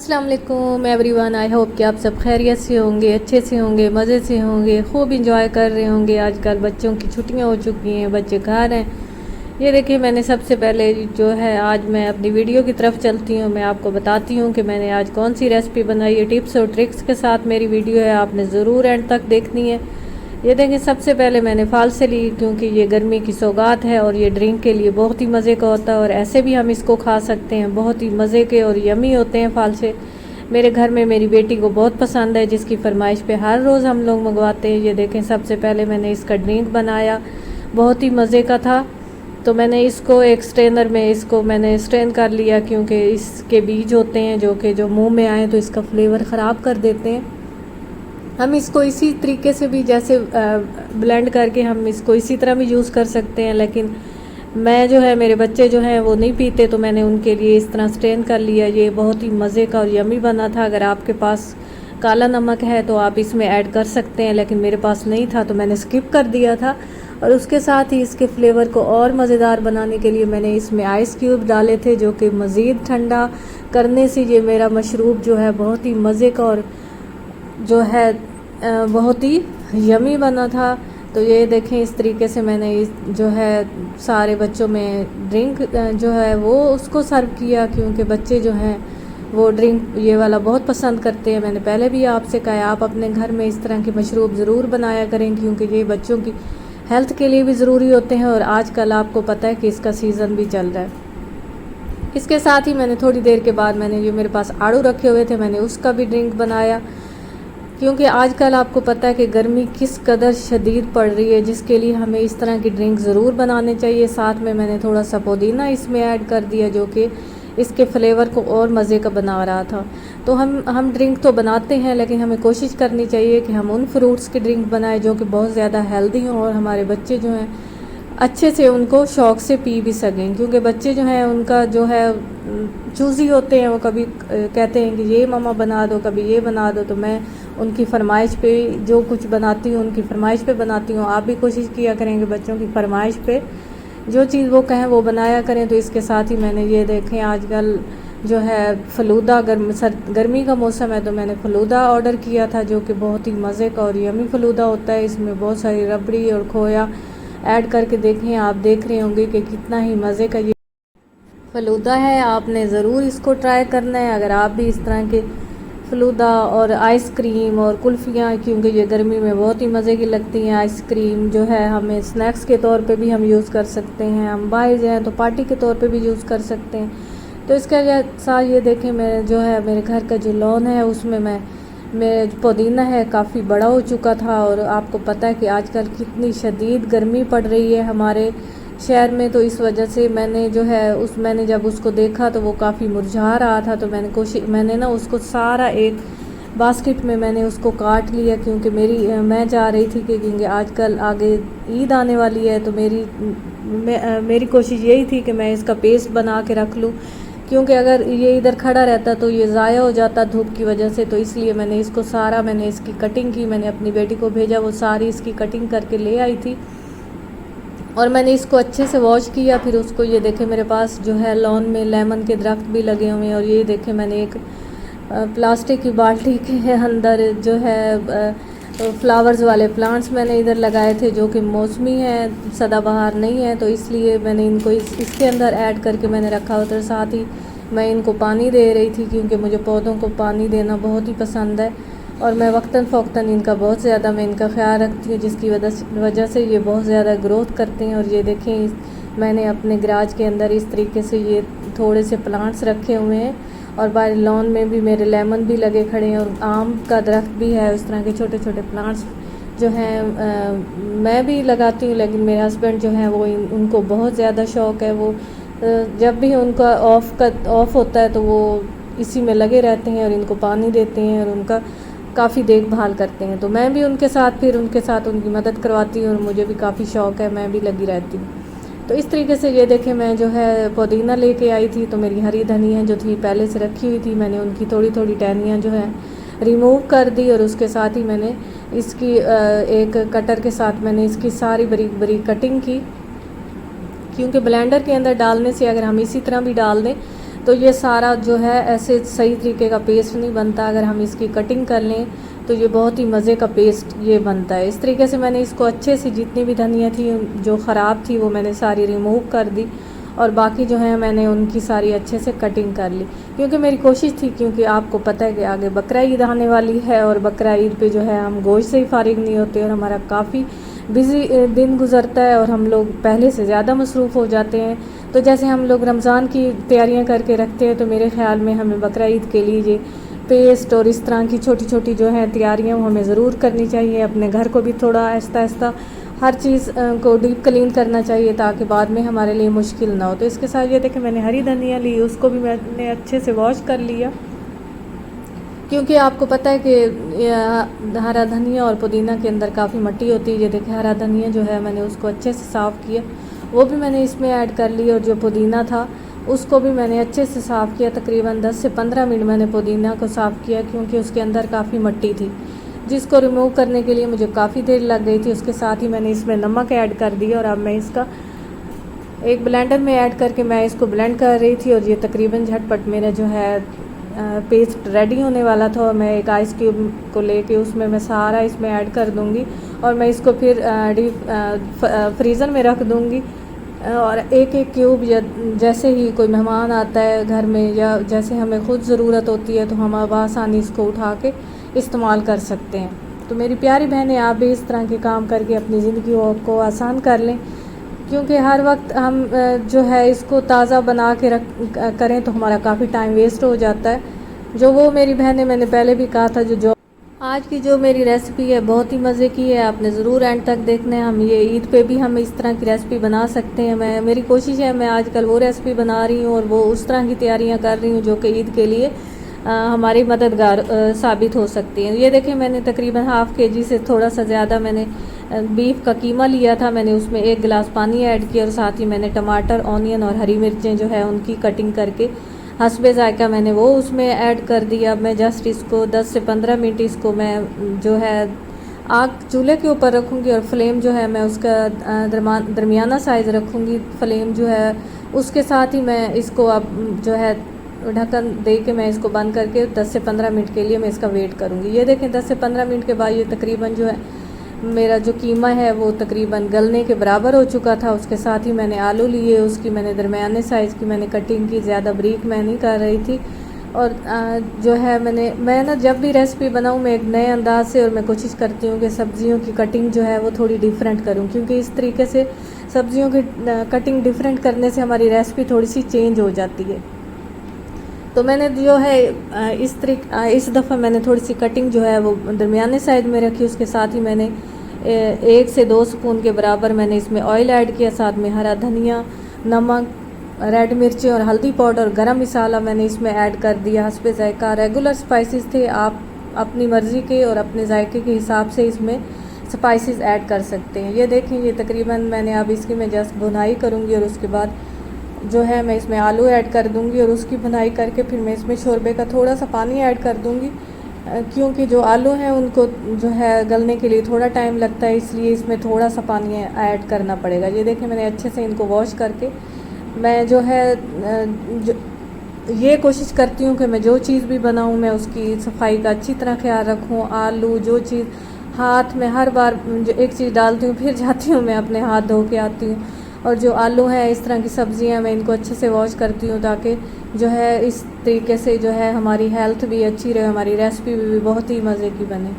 अस्सलाम वालेकुम everyone. I hope कि आप सब खैरियत से होंगे, अच्छे से होंगे, मज़े से होंगे, खूब इंजॉय कर रहे होंगे। आजकल बच्चों की छुट्टियां हो चुकी हैं, बच्चे घर हैं। ये देखिए, मैंने सबसे पहले जो है आज मैं अपनी वीडियो की तरफ चलती हूँ। मैं आपको बताती हूँ कि मैंने आज कौन सी रेसिपी बनाई है। टिप्स और ट्रिक्स के साथ मेरी वीडियो है, आपने ज़रूर एंड तक देखनी है। ये देखिए, सबसे पहले मैंने फालसे ली क्योंकि ये गर्मी की सौगात है और ये ड्रिंक के लिए बहुत ही मज़े का होता है और ऐसे भी हम इसको खा सकते हैं। बहुत ही मज़े के और यमी होते हैं फालसे। मेरे घर में मेरी बेटी को बहुत पसंद है, जिसकी फरमाइश पे हर रोज़ हम लोग मंगवाते हैं। ये देखें, सबसे पहले मैंने इसका ड्रिंक बनाया, बहुत ही मज़े का था। तो मैंने इसको एक स्ट्रेनर में इसको मैंने स्ट्रेन कर लिया क्योंकि इसके बीज होते हैं जो मुंह में आए तो इसका फ्लेवर ख़राब कर देते हैं। हम इसको इसी तरीके से भी जैसे ब्लेंड करके हम इसको इसी तरह भी यूज़ कर सकते हैं, लेकिन मैं जो है मेरे बच्चे जो हैं वो नहीं पीते, तो मैंने उनके लिए इस तरह स्ट्रेन कर लिया। ये बहुत ही मज़े का और यमी बना था। अगर आपके पास काला नमक है तो आप इसमें ऐड कर सकते हैं, लेकिन मेरे पास नहीं था तो मैंने स्किप कर दिया था। और उसके साथ ही इसके फ्लेवर को और मज़ेदार बनाने के लिए मैंने इसमें आइस क्यूब डाले थे, जो कि मज़ीद ठंडा करने से ये मेरा मशरूब जो है बहुत ही मज़े का और जो है बहुत ही यमी बना था। तो ये देखें, इस तरीके से मैंने जो है सारे बच्चों में ड्रिंक जो है वो उसको सर्व किया, क्योंकि बच्चे जो हैं वो ड्रिंक ये वाला बहुत पसंद करते हैं। मैंने पहले भी आपसे कहा है, आप अपने घर में इस तरह के मशरूब ज़रूर बनाया करें, क्योंकि ये बच्चों की हेल्थ के लिए भी ज़रूरी होते हैं और आजकल आपको पता है कि इसका सीज़न भी चल रहा है। इसके साथ ही मैंने थोड़ी देर के बाद मैंने जो मेरे पास आड़ू रखे हुए थे मैंने उसका भी ड्रिंक बनाया, क्योंकि आजकल आपको पता है कि गर्मी किस कदर शदीद पड़ रही है, जिसके लिए हमें इस तरह की ड्रिंक ज़रूर बनाने चाहिए। साथ में मैंने थोड़ा सा पुदीना इसमें ऐड कर दिया, जो कि इसके फ्लेवर को और मज़े का बना रहा था। तो हम ड्रिंक तो बनाते हैं, लेकिन हमें कोशिश करनी चाहिए कि हम उन फ्रूट्स की ड्रिंक बनाएं जो कि बहुत ज़्यादा हेल्दी हों और हमारे बच्चे जो हैं अच्छे से उनको शौक़ से पी भी सकें। क्योंकि बच्चे जो हैं उनका जो है चूज़ी होते हैं, वो कभी कहते हैं कि ये मम्मा बना दो, कभी ये बना दो। तो मैं उनकी फरमाइश पे जो कुछ बनाती हूँ उनकी फरमाइश पे बनाती हूँ। आप भी कोशिश किया करेंगे बच्चों की फरमाइश पे जो चीज़ वो कहें वो बनाया करें। तो इसके साथ ही मैंने ये देखें, आजकल जो है फ़लूदा गर्मी का मौसम है तो मैंने फ़लूदा ऑर्डर किया था, जो कि बहुत ही मज़े का और यमी फ़लूदा होता है। इसमें बहुत सारी रबड़ी और खोया ऐड करके देखें, आप देख रहे होंगे कि कितना ही मज़े का ये फ़लूदा है। आपने ज़रूर इसको ट्राई करना है। अगर आप भी इस तरह के फ़लूदा और आइसक्रीम और कुल्फ़ियाँ, क्योंकि ये गर्मी में बहुत ही मज़े की लगती हैं। आइसक्रीम जो है हमें स्नैक्स के तौर पे भी हम यूज़ कर सकते हैं, हम बाहर जाएँ तो पार्टी के तौर पे भी यूज़ कर सकते हैं। तो इसके साथ ये देखें, मैं जो है मेरे घर का जो लॉन है उसमें मेरे पुदीना है काफ़ी बड़ा हो चुका था। और आपको पता है कि आजकल कितनी शदीद गर्मी पड़ रही है हमारे शहर में, तो इस वजह से मैंने जो है मैंने जब उसको देखा तो वो काफ़ी मुरझा रहा था। तो मैंने ना उसको सारा एक बास्केट में मैंने उसको काट लिया, क्योंकि मैं चाह रही थी कि क्योंकि आजकल आगे ईद आने वाली है, तो मेरी कोशिश यही थी कि मैं इसका पेस्ट बना के रख लूँ, क्योंकि अगर ये इधर खड़ा रहता तो ये ज़ाया हो जाता धूप की वजह से। तो इसलिए मैंने इसकी कटिंग की, मैंने अपनी बेटी को भेजा, वो सारी इसकी कटिंग करके ले आई थी और मैंने इसको अच्छे से वॉश किया। फिर उसको ये देखें, मेरे पास जो है लॉन में लेमन के दरख्त भी लगे हुए हैं और ये देखें मैंने एक प्लास्टिक की बाल्टी के अंदर जो है फ्लावर्स वाले प्लांट्स मैंने इधर लगाए थे, जो कि मौसमी हैं, सदाबहार नहीं है। तो इसलिए मैंने इनको इसके अंदर ऐड करके मैंने रखा होता है। साथ ही मैं इनको पानी दे रही थी, क्योंकि मुझे पौधों को पानी देना बहुत ही पसंद है और मैं वक्तन फ़ौक्तन इनका बहुत ज़्यादा मैं इनका ख्याल रखती हूँ, जिसकी वजह से ये बहुत ज़्यादा ग्रोथ करते हैं। और ये देखें, मैंने अपने गराज के अंदर इस तरीके से ये थोड़े से प्लांट्स रखे हुए हैं और बाहर लॉन में भी मेरे लेमन भी लगे खड़े हैं और आम का दरख्त भी है। उस तरह के छोटे छोटे प्लांट्स जो हैं मैं भी लगाती हूँ, लेकिन मेरे हस्बैंड जो हैं वो उनको बहुत ज़्यादा शौक़ है। वो जब भी उनका ऑफ़ होता है तो वो इसी में लगे रहते हैं और इनको पानी देते हैं और उनका काफ़ी देखभाल करते हैं। तो मैं भी उनके साथ उनकी मदद करवाती हूँ और मुझे भी काफ़ी शौक़ है, मैं भी लगी रहती हूँ। तो इस तरीके से ये देखें, मैं जो है पुदीना लेके आई थी, तो मेरी हरी धनिया जो थी पहले से रखी हुई थी, मैंने उनकी थोड़ी थोड़ी टहनियाँ जो है रिमूव कर दी और उसके साथ ही मैंने इसकी एक कटर के साथ मैंने इसकी सारी बारीक बारीक कटिंग की, क्योंकि ब्लेंडर के अंदर डालने से अगर हम इसी तरह भी डाल दें तो ये सारा जो है ऐसे सही तरीके का पेस्ट नहीं बनता। अगर हम इसकी कटिंग कर लें तो ये बहुत ही मज़े का पेस्ट ये बनता है। इस तरीके से मैंने इसको अच्छे से जितनी भी धनिया थी जो ख़राब थी वो मैंने सारी रिमूव कर दी, और बाकी जो है मैंने उनकी सारी अच्छे से कटिंग कर ली, क्योंकि मेरी कोशिश थी, क्योंकि आपको पता है कि आगे बकरा ईद आने वाली है और बकरा ईद पे जो है हम गोश्त से ही फारिग नहीं होते और हमारा काफ़ी बिज़ी दिन गुज़रता है और हम लोग पहले से ज़्यादा मसरूफ़ हो जाते हैं। तो जैसे हम लोग रमज़ान की तैयारियां करके रखते हैं, तो मेरे ख़्याल में हमें बकरा ईद के लिए ये पेस्ट और इस तरह की छोटी छोटी जो है तैयारियां वो हमें ज़रूर करनी चाहिए। अपने घर को भी थोड़ा आहिस्ता आहिस्ता हर चीज़ को डीप क्लीन करना चाहिए, ताकि बाद में हमारे लिए मुश्किल ना हो। तो इसके साथ ये देखें मैंने हरी धनिया ली, उसको भी मैंने अच्छे से वॉश कर लिया, क्योंकि आपको पता है कि हरा धनिया और पुदीना के अंदर काफ़ी मिट्टी होती है। ये देखें हरा धनिया जो है मैंने उसको अच्छे से साफ़ किया, वो भी मैंने इसमें ऐड कर ली, और जो पुदीना था उसको भी मैंने अच्छे से साफ़ किया। तकरीबन 10 से 15 मिनट मैंने पुदीना को साफ़ किया, क्योंकि उसके अंदर काफ़ी मिट्टी थी जिसको रिमूव करने के लिए मुझे काफ़ी देर लग गई थी। उसके साथ ही मैंने इसमें नमक ऐड कर दिया, और अब मैं इसका एक ब्लेंडर में ऐड करके मैं इसको ब्लेंड कर रही थी। और ये तकरीबन झटपट मेरा जो है पेस्ट रेडी होने वाला था, और मैं एक आइस क्यूब को लेके उसमें मैं सारा इसमें ऐड कर दूंगी, और मैं इसको फिर फ्रीज़र में रख दूंगी। और एक एक क्यूब या जैसे ही कोई मेहमान आता है घर में, या जैसे हमें ख़ुद ज़रूरत होती है, तो हम आसानी इसको उठा के इस्तेमाल कर सकते हैं। तो मेरी प्यारी बहनें, आप भी इस तरह के काम करके अपनी ज़िंदगी को आसान कर लें, क्योंकि हर वक्त हम जो है इसको ताज़ा बना के करें तो हमारा काफ़ी टाइम वेस्ट हो जाता है। जो वो मेरी बहनें, मैंने पहले भी कहा था, जो आज की जो मेरी रेसिपी है बहुत ही मज़े की है, आपने ज़रूर एंड तक देखना है। हम ये ईद पे भी हम इस तरह की रेसिपी बना सकते हैं। मेरी कोशिश है, मैं आजकल वो रेसिपी बना रही हूँ और वो उस तरह की तैयारियाँ कर रही हूँ जो कि ईद के लिए हमारी मददगार साबित हो सकती हैं। ये देखें मैंने तकरीबन हाफ़ केजी से थोड़ा सा ज़्यादा मैंने बीफ का कीमा लिया था। मैंने उसमें 1 गिलास पानी ऐड किया, और साथ ही मैंने टमाटर, ऑनियन और हरी मिर्चें जो है उनकी कटिंग करके हस्बे ज़ायका मैंने वो उसमें ऐड कर दिया। मैं जस्ट इसको 10 से 15 मिनट इसको मैं जो है आग चूल्हे के ऊपर रखूँगी, और फ्लेम जो है मैं उसका दरमियाना साइज़ रखूँगी फ्लेम जो है। उसके साथ ही मैं इसको अब जो है ढक्कन दे के मैं इसको बंद करके 10 से 15 मिनट के लिए मैं इसका वेट करूँगी। ये देखें 10 से 15 मिनट के बाद ये तकरीबन जो है मेरा जो कीमा है वो तकरीबन गलने के बराबर हो चुका था। उसके साथ ही मैंने आलू लिए, उसकी मैंने दरमियाने साइज़ की मैंने कटिंग की, ज़्यादा बारीक मैं नहीं कर रही थी। और जो है मैं ना जब भी रेसिपी बनाऊँ मैं एक नए अंदाज से, और मैं कोशिश करती हूँ कि सब्ज़ियों की कटिंग जो है वो थोड़ी डिफरेंट करूँ, क्योंकि इस तरीके से सब्ज़ियों की कटिंग डिफरेंट करने से हमारी रेसिपी थोड़ी सी चेंज हो जाती है। तो मैंने जो है इस दफ़ा मैंने थोड़ी सी कटिंग जो है वो दरमियाने साइज़ में रखी। उसके साथ ही मैंने 1 से 2 स्पून के बराबर मैंने इसमें ऑयल ऐड किया, साथ में हरा धनिया, नमक, रेड मिर्ची और हल्दी पाउडर, गरम मसाला मैंने इसमें ऐड कर दिया हस्बे ज़ायका। रेगुलर स्पाइसेस थे, आप अपनी मर्ज़ी के और अपने जायके के हिसाब से इसमें स्पाइसेस ऐड कर सकते हैं। ये देखें ये तकरीबन मैंने अब इसकी मैं जस्ट भुनाई करूँगी, और उसके बाद जो है मैं इसमें आलू ऐड कर दूँगी, और उसकी भुनाई करके फिर मैं इसमें शोरबे का थोड़ा सा पानी ऐड कर दूँगी, क्योंकि जो आलू हैं उनको जो है गलने के लिए थोड़ा टाइम लगता है, इसलिए इसमें थोड़ा सा पानी ऐड करना पड़ेगा। ये देखें मैंने अच्छे से इनको वॉश करके मैं जो है ये कोशिश करती हूँ कि मैं जो चीज़ भी बनाऊँ मैं उसकी सफाई का अच्छी तरह ख्याल रखूँ। आलू जो चीज़ हाथ में हर बार जो एक चीज़ डालती हूँ फिर जाती हूँ मैं अपने हाथ धो के आती हूँ, और जो आलू हैं इस तरह की सब्ज़ियाँ मैं इनको अच्छे से वॉश करती हूँ, ताकि जो है इस तरीके से जो है हमारी हेल्थ भी अच्छी रहे, हमारी रेसिपी भी बहुत ही मज़े की बने।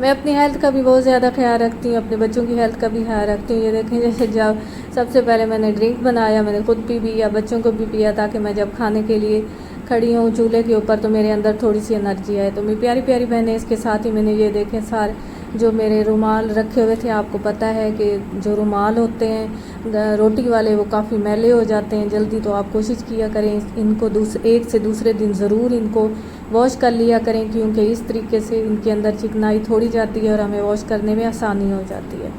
मैं अपनी हेल्थ का भी बहुत ज़्यादा ख्याल रखती हूँ, अपने बच्चों की हेल्थ का भी ख्याल रखती हूँ। ये देखें जैसे जब सबसे पहले मैंने ड्रिंक बनाया, मैंने खुद पी भी या बच्चों को भी पिया, ताकि मैं जब खाने के लिए खड़ी हूँ चूल्हे के ऊपर तो मेरे अंदर थोड़ी सी एनर्जी आए। तो मेरी प्यारी प्यारी बहनें, इसके साथ ही मैंने ये देखें सारे जो मेरे रुमाल रखे हुए थे, आपको पता है कि जो रुमाल होते हैं रोटी वाले वो काफ़ी मैले हो जाते हैं जल्दी, तो आप कोशिश किया करें इनको एक से दूसरे दिन ज़रूर इनको वॉश कर लिया करें, क्योंकि इस तरीके से इनके अंदर चिकनाई थोड़ी जाती है और हमें वॉश करने में आसानी हो जाती है।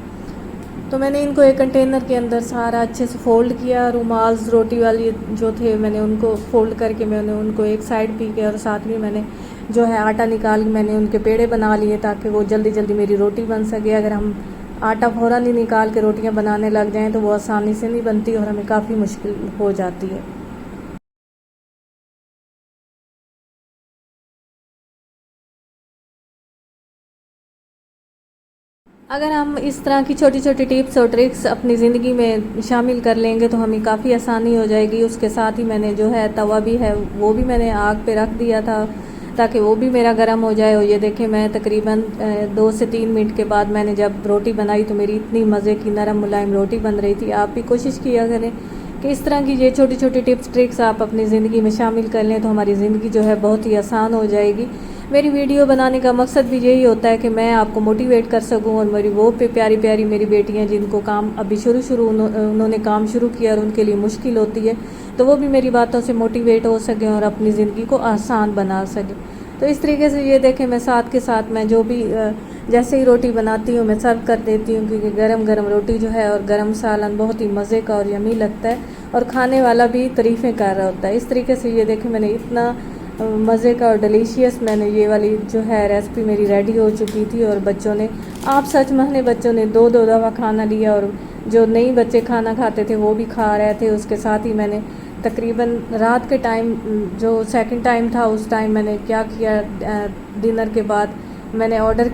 तो मैंने इनको एक कंटेनर के अंदर सारा अच्छे से फ़ोल्ड किया। रुमाल्स रोटी वाली जो थे मैंने उनको फ़ोल्ड करके मैंने उनको एक साइड पी के, और साथ में मैंने जो है आटा निकाल के मैंने उनके पेड़े बना लिए, ताकि वो जल्दी जल्दी मेरी रोटी बन सके। अगर हम आटा फ़ौरन ही निकाल के रोटियां बनाने लग जाएं तो वो आसानी से नहीं बनती और हमें काफ़ी मुश्किल हो जाती है। अगर हम इस तरह की छोटी छोटी टिप्स और ट्रिक्स अपनी ज़िंदगी में शामिल कर लेंगे तो हमें काफ़ी आसानी हो जाएगी। उसके साथ ही मैंने जो है तवा भी है वो भी मैंने आग पे रख दिया था ताकि वो भी मेरा गर्म हो जाए। और ये देखें, मैं तकरीबन 2 से 3 मिनट के बाद मैंने जब रोटी बनाई तो मेरी इतनी मज़े की नरम मुलायम रोटी बन रही थी। आप भी कोशिश किया करें कि इस तरह की ये छोटी छोटी टिप्स ट्रिक्स आप अपनी ज़िंदगी में शामिल कर लें तो हमारी ज़िंदगी जो है बहुत ही आसान हो जाएगी। मेरी वीडियो बनाने का मकसद भी यही होता है कि मैं आपको मोटिवेट कर सकूं और मेरी वो प्यारी प्यारी मेरी बेटियां जिनको काम अभी उन्होंने काम शुरू किया और उनके लिए मुश्किल होती है तो वो भी मेरी बातों से मोटिवेट हो सकें और अपनी ज़िंदगी को आसान बना सकें। तो इस तरीके से ये देखें, मैं साथ के साथ मैं जो भी जैसे ही रोटी बनाती हूँ मैं सर्व कर देती हूँ क्योंकि गरम गरम रोटी जो है और गरम सालन बहुत ही मज़े का और यमी लगता है और खाने वाला भी तारीफ़ें कर रहा होता है। इस तरीके से ये देखें, मैंने इतना मज़े का और डिलीशियस मैंने ये वाली जो है रेसिपी मेरी रेडी हो चुकी थी। और बच्चों ने, आप सच माने, बच्चों ने 2-2 दफ़ा खाना लिया और जो नई बच्चे खाना खाते थे वो भी खा रहे थे। उसके साथ ही मैंने तकरीबन रात के टाइम जो सेकंड टाइम था उस टाइम मैंने क्या किया, डिनर के बाद मैंने ऑर्डर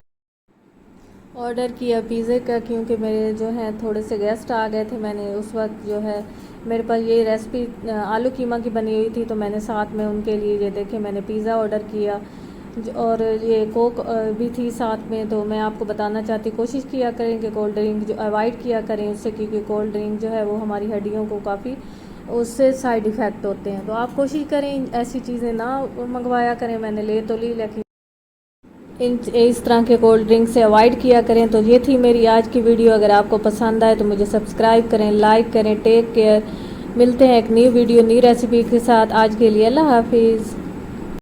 किया पिज़्ज़े का क्योंकि मेरे जो है थोड़े से गेस्ट आ गए थे। मैंने उस वक्त जो है मेरे पास ये रेसिपी आलू कीमा की बनी हुई थी तो मैंने साथ में उनके लिए ये देखे मैंने पिज़्ज़ा ऑर्डर किया और ये कोक भी थी साथ में। तो मैं आपको बताना चाहती, कोशिश किया करें कि कोल्ड ड्रिंक जो अवॉइड किया करें उससे, क्योंकि कोल्ड ड्रिंक जो है वो हमारी हड्डियों को काफ़ी उससे साइड इफ़ेक्ट होते हैं। तो आप कोशिश करें ऐसी चीज़ें ना मंगवाया करें। मैंने ले तो ली लेकिन इस तरह के कोल्ड ड्रिंक से अवॉइड किया करें। तो ये थी मेरी आज की वीडियो। अगर आपको पसंद आए तो मुझे सब्सक्राइब करें, लाइक करें। Take care. मिलते हैं एक न्यू वीडियो न्यू रेसिपी के साथ। आज के लिए अल्लाह हाफिज़।